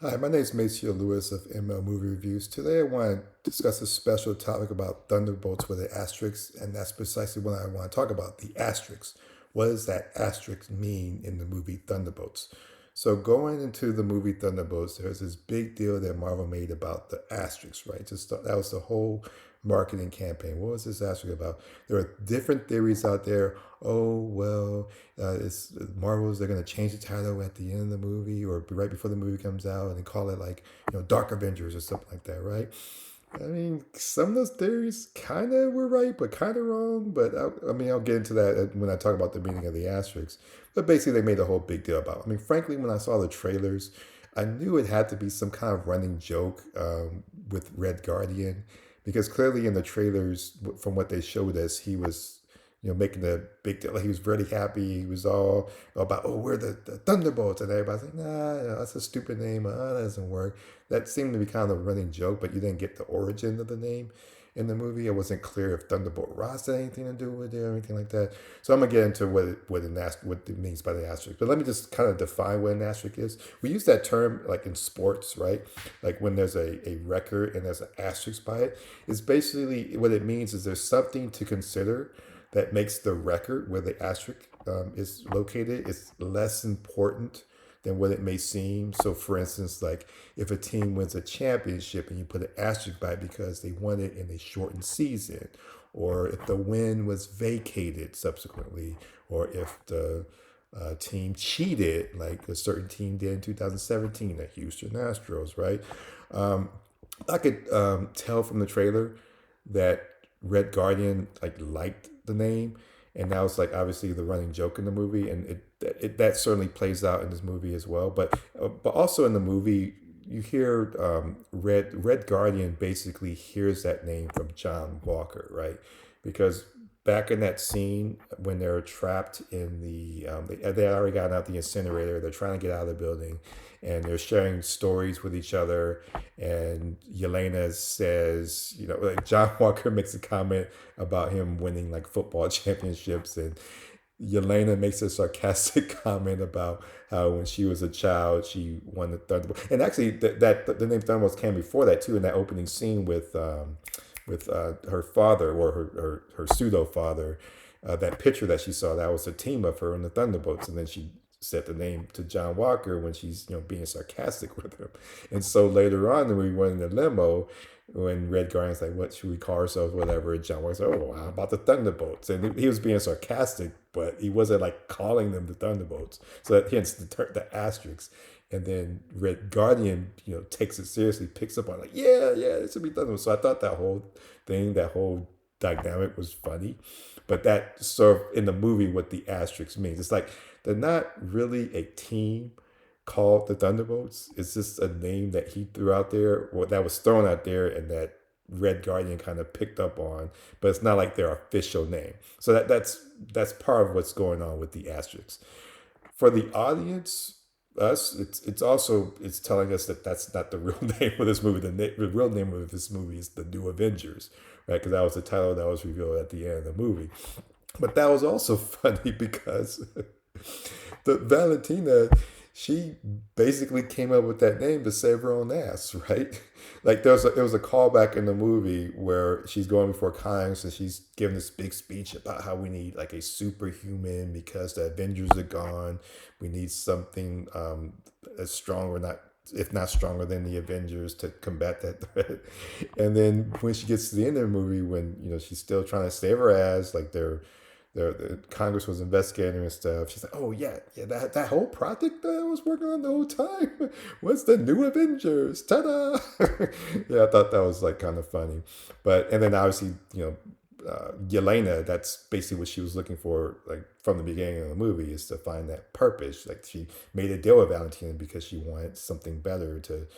Hi, my name is Maceo Lewis of ML Movie Reviews. Today I want to discuss a special topic about Thunderbolts with an asterisk, and that's precisely what I want to talk about, the asterisk. What does that asterisk mean in the movie Thunderbolts? So going into the movie Thunderbolts, there's this big deal that Marvel made about the asterisk, right? That was the whole marketing campaign. What was this asterisk about? There are different theories out there. Oh well, it's Marvels. They're gonna change the title at the end of the movie or right before the movie comes out, and call it like Dark Avengers or something like that, right? I mean, some of those theories kind of were right, but kind of wrong. But I'll get into that when I talk about the meaning of the asterisks. But basically, they made a whole big deal about it. I mean, frankly, when I saw the trailers, I knew it had to be some kind of running joke with Red Guardian, because clearly in the trailers, from what they showed us, he was making a big deal. Like, he was really happy. He was all about, oh, we're the Thunderbolts. And everybody's like, nah, that's a stupid name. That doesn't work. That seemed to be kind of a running joke, but you didn't get the origin of the name in the movie. It wasn't clear if Thunderbolt Ross had anything to do with it or anything like that. So I'm gonna get into what it means by the asterisk. But let me just kind of define what an asterisk is. We use that term like in sports, right? Like when there's a record and there's an asterisk by it. It's basically what it means is there's something to consider that makes the record where the asterisk is located is less important than what it may seem. So, for instance, like if a team wins a championship and you put an asterisk by it because they won it in a shortened season, or if the win was vacated subsequently, or if the team cheated, like a certain team did in 2017, the Houston Astros, right? Um, I could tell from the trailer that Red Guardian liked the name, and that was like obviously the running joke in the movie, and it that certainly plays out in this movie as well. But also in the movie, you hear Red Guardian basically hears that name from John Walker, right? Because back in that scene when they're trapped in they already got out the incinerator, they're trying to get out of the building, and they're sharing stories with each other. And Yelena says, like John Walker makes a comment about him winning like football championships, and Yelena makes a sarcastic comment about how when she was a child she won the Thunderbolt. And actually, the name Thunderbolts came before that too, in that opening scene with her father, or her pseudo father. That picture that she saw, that was a team of her and the Thunderbolts, and then she set the name to John Walker when she's being sarcastic with him. And so later on, when we went in the limo, when Red Guardian's like, "What should we call ourselves?" Whatever, and John Walker's like, "Oh, how about the Thunderbolts?" And he was being sarcastic, but he wasn't like calling them the Thunderbolts. So that hence the asterisk. And then Red Guardian, takes it seriously, picks up on like, yeah, it should be Thunderbolts. So I thought that whole dynamic was funny. But that sort of in the movie what the asterisk means. It's like they're not really a team called the Thunderbolts. It's just a name that he threw out there, or that was thrown out there, and that Red Guardian kind of picked up on. But it's not like their official name. So that's part of what's going on with the asterisks. For the audience, us, it's telling us that that's not the real name of this movie. The real name of this movie is The New Avengers, right? Because that was the title that was revealed at the end of the movie. But that was also funny because the Valentina, she basically came up with that name to save her own ass, right? Like there was a callback in the movie where she's going before Congress and she's giving this big speech about how we need like a superhuman because the Avengers are gone. We need something as strong or not, if not stronger than the Avengers to combat that threat. And then when she gets to the end of the movie, when she's still trying to save her ass, like the Congress was investigating and stuff. She's like, "Oh yeah, that whole project that I was working on the whole time was the New Avengers. Ta-da!" Yeah, I thought that was like kind of funny. But and then obviously, Yelena, that's basically what she was looking for, like from the beginning of the movie, is to find that purpose. Like she made a deal with Valentina because she wanted something better to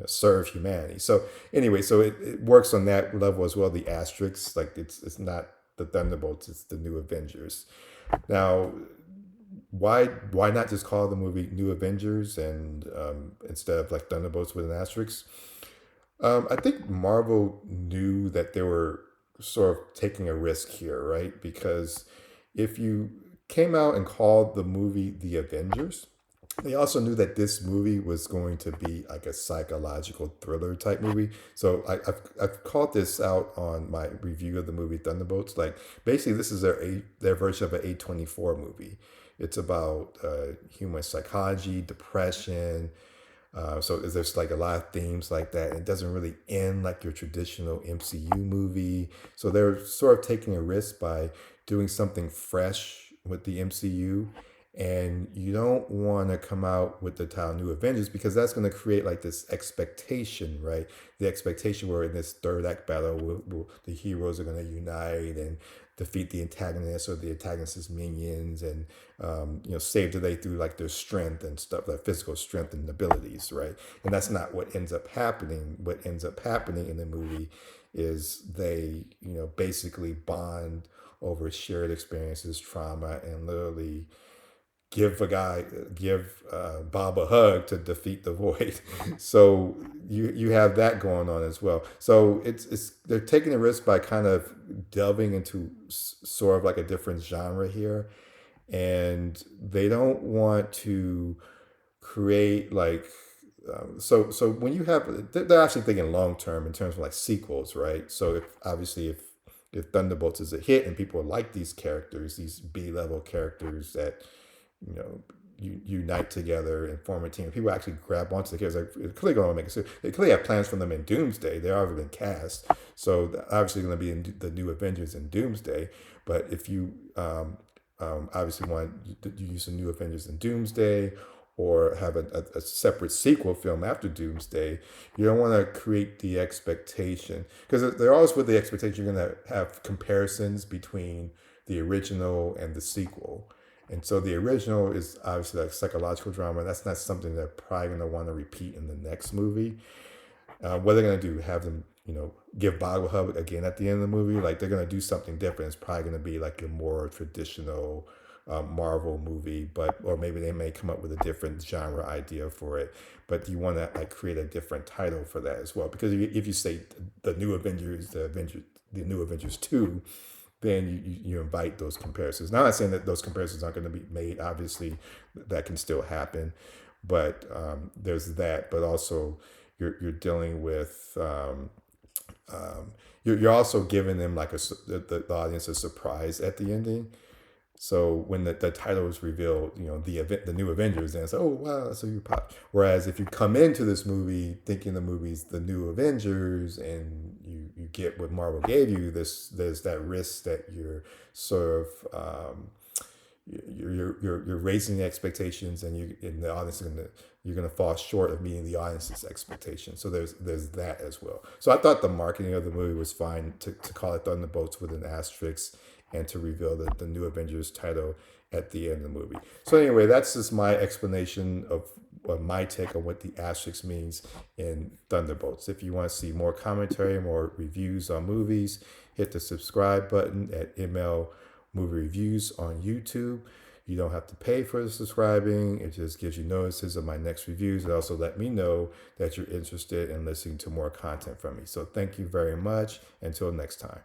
serve humanity. So anyway, so it works on that level as well. The asterisks, like it's not the Thunderbolts, it's the New Avengers. Now, why not just call the movie New Avengers and instead of like Thunderbolts with an asterisk? I think Marvel knew that they were sort of taking a risk here, right? Because if you came out and called the movie The Avengers, They also knew that this movie was going to be like a psychological thriller type movie. So I've called this out on my review of the movie Thunderbolts. Like basically, this is their version of an A24 movie. It's about human psychology, depression. So there's like a lot of themes like that. It doesn't really end like your traditional MCU movie. So they're sort of taking a risk by doing something fresh with the MCU. And you don't want to come out with the title New Avengers because that's going to create like this expectation, right? The expectation where in this third act battle, the heroes are going to unite and defeat the antagonist or the antagonist's minions, and save the day through like their strength and stuff, like physical strength and abilities, right? And that's not what ends up happening. What ends up happening in the movie is they basically bond over shared experiences, trauma, and literally give Bob a hug to defeat the void. So you have that going on as well. So it's they're taking a risk by kind of delving into sort of like a different genre here, and they don't want to create like so when you have they're actually thinking long term in terms of like sequels, right? So if Thunderbolts is a hit and people like these characters, these B level characters that you know unite together and form a team. People actually grab onto the characters. Like, they're clearly going to make it. They clearly have plans for them in Doomsday. They're already been cast, so obviously going to be in the new Avengers in Doomsday. But if you obviously want to use the new Avengers in Doomsday, or have a separate sequel film after Doomsday, you don't want to create the expectation because they're always with the expectation you're going to have comparisons between the original and the sequel. And so the original is obviously like psychological drama. That's not something they're probably going to want to repeat in the next movie. What they're going to do, have them, give Bob a hug again at the end of the movie. Like they're going to do something different. It's probably going to be like a more traditional Marvel movie, or maybe they may come up with a different genre idea for it. But you want to like create a different title for that as well. Because if you say the new Avengers, the new Avengers 2, then you invite those comparisons. Now, I'm not saying that those comparisons aren't going to be made. Obviously, that can still happen, but there's that. But also, you're dealing with you're also giving them like the audience a surprise at the ending. So when the title is revealed, the new Avengers, and it's like, oh wow, so you pop. Whereas if you come into this movie thinking the movie's the new Avengers, and you get what Marvel gave you, there's that risk that you're sort of you're raising the expectations, and the audience you're gonna fall short of meeting the audience's expectations. So there's that as well. So I thought the marketing of the movie was fine to call it Thunderbolts with an asterisk and to reveal the new Avengers title at the end of the movie. So anyway, that's just my explanation of my take on what the asterisk means in Thunderbolts. If you want to see more commentary, more reviews on movies, hit the subscribe button at ML Movie Reviews on YouTube. You don't have to pay for the subscribing. It just gives you notices of my next reviews. It also let me know that you're interested in listening to more content from me. So thank you very much. Until next time.